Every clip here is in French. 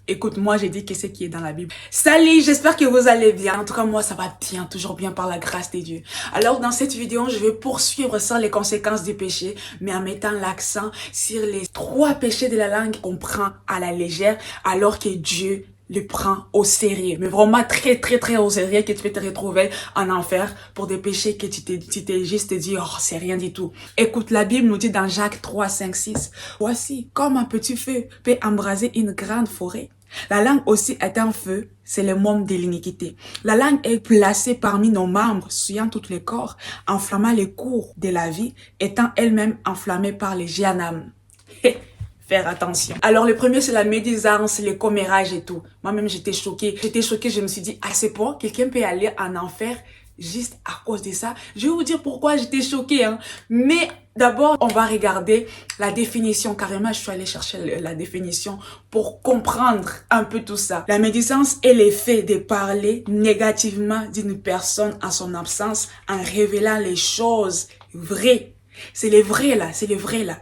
Écoute, moi, j'ai dit que c'est qui est dans la Bible. Salut, j'espère que vous allez bien. En tout cas, moi, ça va bien, toujours bien par la grâce de Dieu. Alors, dans cette vidéo, je vais poursuivre sur les conséquences du péché, mais en mettant l'accent sur les 3 péchés de la langue qu'on prend à la légère, alors que Dieu le prend au sérieux. Mais vraiment très au sérieux, que tu peux te retrouver en enfer pour des péchés que tu t'es juste dit, oh, c'est rien du tout. Écoute, la Bible nous dit dans Jacques 3, 5, 6, voici, comme un petit feu peut embraser une grande forêt. La langue aussi est un feu, c'est le môme de l'iniquité. La langue est placée parmi nos membres, souillant tout le corps, enflammant les cours de la vie, étant elle-même enflammée par les Jahannam. Faire attention. Alors, le premier, c'est la médisance, le commérage et tout. Moi-même, j'étais choquée. Je me suis dit, ah, c'est bon, quelqu'un peut aller en enfer juste à cause de ça. Je vais vous dire pourquoi j'étais choquée, hein. Mais d'abord, on va regarder la définition. Carrément, je suis allée chercher la définition pour comprendre un peu tout ça. La médisance est l'effet de parler négativement d'une personne en son absence en révélant les choses vraies. C'est les vrais là, c'est les vrais là.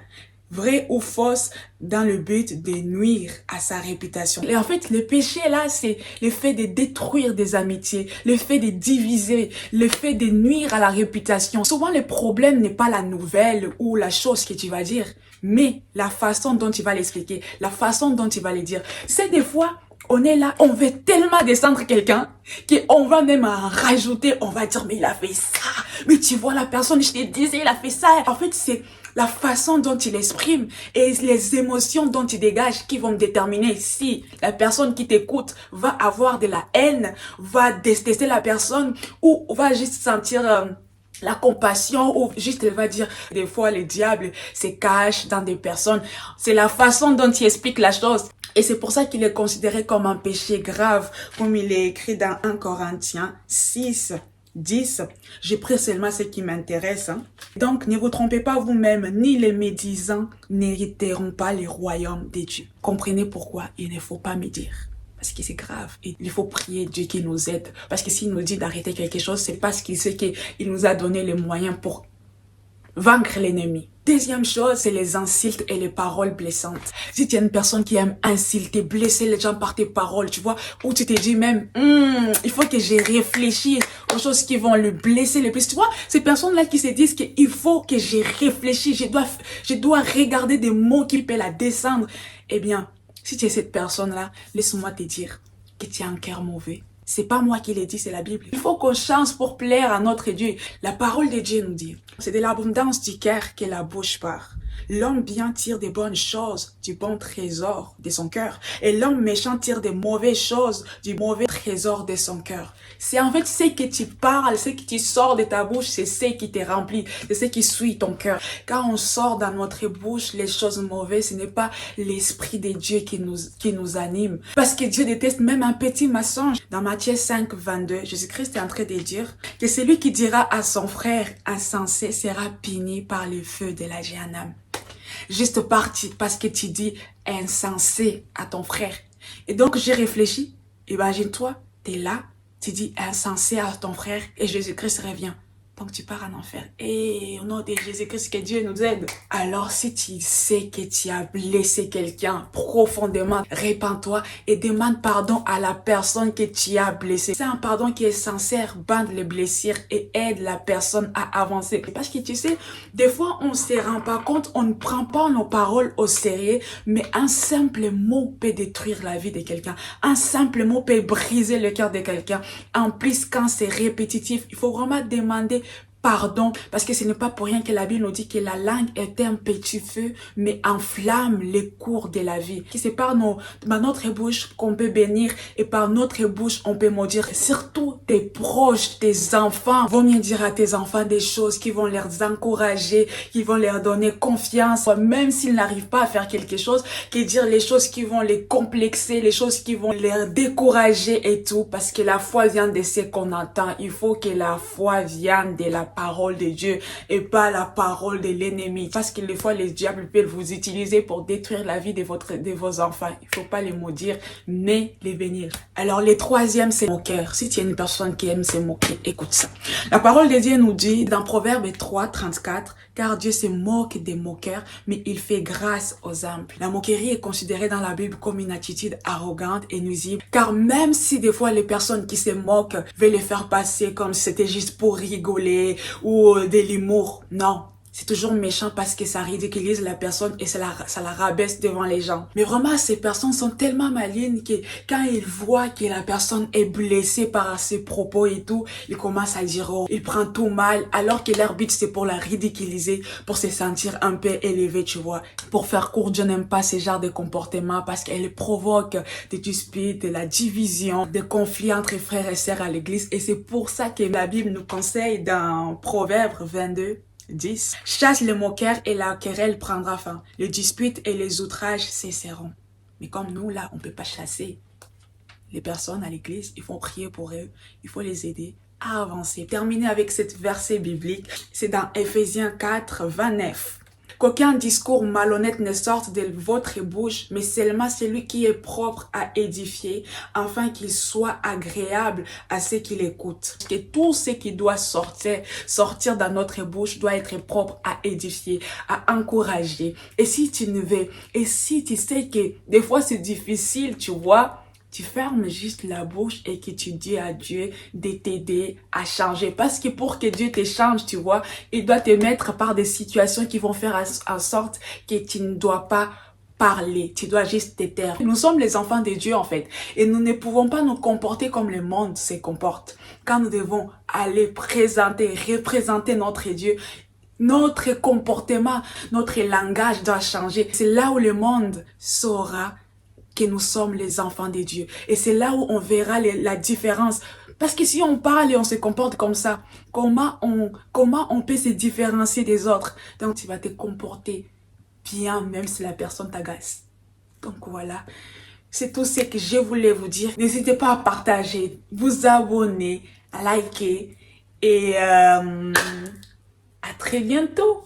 Vrai ou fausse dans le but de nuire à sa réputation. Et en fait, le péché là, c'est le fait de détruire des amitiés, le fait de diviser, le fait de nuire à la réputation. Souvent, le problème n'est pas la nouvelle ou la chose que tu vas dire, mais la façon dont tu vas l'expliquer, la façon dont tu vas le dire. C'est des fois, on est là, on veut tellement descendre quelqu'un qu'on va même en rajouter, on va dire, mais il a fait ça, mais tu vois la personne, je te disais, il a fait ça. En fait, c'est la façon dont il exprime et les émotions dont il dégage qui vont déterminer si la personne qui t'écoute va avoir de la haine, va détester la personne ou va juste sentir la compassion ou juste elle va dire des fois le diable se cache dans des personnes. C'est la façon dont il explique la chose. Et c'est pour ça qu'il est considéré comme un péché grave, comme il est écrit dans 1 Corinthiens 6, 10. J'ai pris seulement ce qui m'intéresse. Hein. Donc, ne vous trompez pas vous-même, ni les médisants n'hériteront pas le royaume de Dieu. Comprenez pourquoi il ne faut pas médire. Parce que c'est grave. Et il faut prier Dieu qui nous aide. Parce que s'il nous dit d'arrêter quelque chose, c'est parce qu'il sait qu'il nous a donné les moyens pour vaincre l'ennemi. Deuxième chose, c'est les insultes et les paroles blessantes. Si tu es une personne qui aime insulter, blesser les gens par tes paroles, tu vois, où tu te dis même, il faut que je réfléchisse aux choses qui vont le blesser le plus. Tu vois, ces personnes-là qui se disent qu'il faut que je réfléchisse, je dois regarder des mots qui peuvent la descendre. Eh bien, si tu es cette personne-là, laisse-moi te dire que tu as un cœur mauvais. C'est pas moi qui l'ai dit, c'est la Bible. Il faut qu'on change pour plaire à notre Dieu. La parole de Dieu nous dit, c'est de l'abondance du cœur que la bouche parle. L'homme bien tire des bonnes choses du bon trésor de son cœur. Et l'homme méchant tire des mauvaises choses du mauvais trésor de son cœur. C'est en fait ce que tu parles, ce que tu sors de ta bouche, c'est ce qui te remplit, c'est ce qui suit ton cœur. Quand on sort dans notre bouche les choses mauvaises, ce n'est pas l'Esprit de Dieu qui nous anime. Parce que Dieu déteste même un petit mensonge. Dans Matthieu 5, 22, Jésus-Christ est en train de dire que celui qui dira à son frère insensé sera puni par le feu de la Jahannam. Juste parce que tu dis insensé à ton frère. Et donc j'ai réfléchi, imagine-toi, tu es là, tu dis insensé à ton frère et Jésus-Christ revient. Donc tu pars en enfer. Et au nom de Jésus-Christ, que Dieu nous aide. Alors si tu sais que tu as blessé quelqu'un profondément, répands-toi et demande pardon à la personne que tu as blessée. C'est un pardon qui est sincère, bande les blessures et aide la personne à avancer. Parce que tu sais, des fois on ne se rend pas compte, on ne prend pas nos paroles au sérieux, mais un simple mot peut détruire la vie de quelqu'un. Un simple mot peut briser le cœur de quelqu'un. En plus, quand c'est répétitif, il faut vraiment demander pardon, parce que ce n'est pas pour rien que la Bible nous dit que la langue est un petit feu, mais enflamme les cours de la vie. C'est par notre bouche qu'on peut bénir et par notre bouche on peut maudire. Surtout tes proches, tes enfants. Vaut mieux dire à tes enfants des choses qui vont les encourager, qui vont leur donner confiance, même s'ils n'arrivent pas à faire quelque chose, que dire les choses qui vont les complexer, les choses qui vont les décourager et tout, parce que la foi vient de ce qu'on entend. Il faut que la foi vienne de la parole de Dieu et pas la parole de l'ennemi. Parce que des fois, les diables peuvent vous utiliser pour détruire la vie de vos enfants. Il faut pas les maudire, mais les bénir. Alors, le troisième, c'est moqueur. Si tu es une personne qui aime se moquer, écoute ça. La parole de Dieu nous dit dans Proverbe 3, 34, car Dieu se moque des moqueurs, mais il fait grâce aux humbles. La moquerie est considérée dans la Bible comme une attitude arrogante et nuisible, car même si des fois les personnes qui se moquent veulent les faire passer comme si c'était juste pour rigoler ou de l'humour, non. C'est toujours méchant parce que ça ridiculise la personne et ça la rabaisse devant les gens. Mais vraiment, ces personnes sont tellement malignes que quand ils voient que la personne est blessée par ses propos et tout, ils commencent à dire, oh, il prend tout mal, alors que leur but c'est pour la ridiculiser, pour se sentir un peu élevé, tu vois. Pour faire court, je n'aime pas ce genre de comportement parce qu'elle provoque des disputes, de la division, des conflits entre frères et sœurs à l'église. Et c'est pour ça que la Bible nous conseille dans Proverbe 22, 10. Chasse les moqueurs et la querelle prendra fin. Les disputes et les outrages cesseront. Mais comme nous, là, on ne peut pas chasser les personnes à l'église. Il faut prier pour eux. Il faut les aider à avancer. Terminer avec cette verset biblique. C'est dans Ephésiens 4, 29. Qu'aucun discours malhonnête ne sorte de votre bouche, mais seulement celui qui est propre à édifier, afin qu'il soit agréable à ceux qui l'écoutent. Que tout ce qui doit sortir dans notre bouche doit être propre à édifier, à encourager. Et si tu ne veux, et si tu sais que des fois c'est difficile, tu vois, tu fermes juste la bouche et que tu dis à Dieu de t'aider à changer. Parce que pour que Dieu te change, tu vois, il doit te mettre par des situations qui vont faire en sorte que tu ne dois pas parler. Tu dois juste te taire. Nous sommes les enfants de Dieu en fait. Et nous ne pouvons pas nous comporter comme le monde se comporte. Quand nous devons aller représenter notre Dieu, notre comportement, notre langage doit changer. C'est là où le monde saura que nous sommes les enfants de Dieu. Et c'est là où on verra la différence. Parce que si on parle et on se comporte comme ça, comment on peut se différencier des autres? Donc tu vas te comporter bien même si la personne t'agace. Donc voilà, c'est tout ce que je voulais vous dire. N'hésitez pas à partager, vous abonner, à liker et à très bientôt.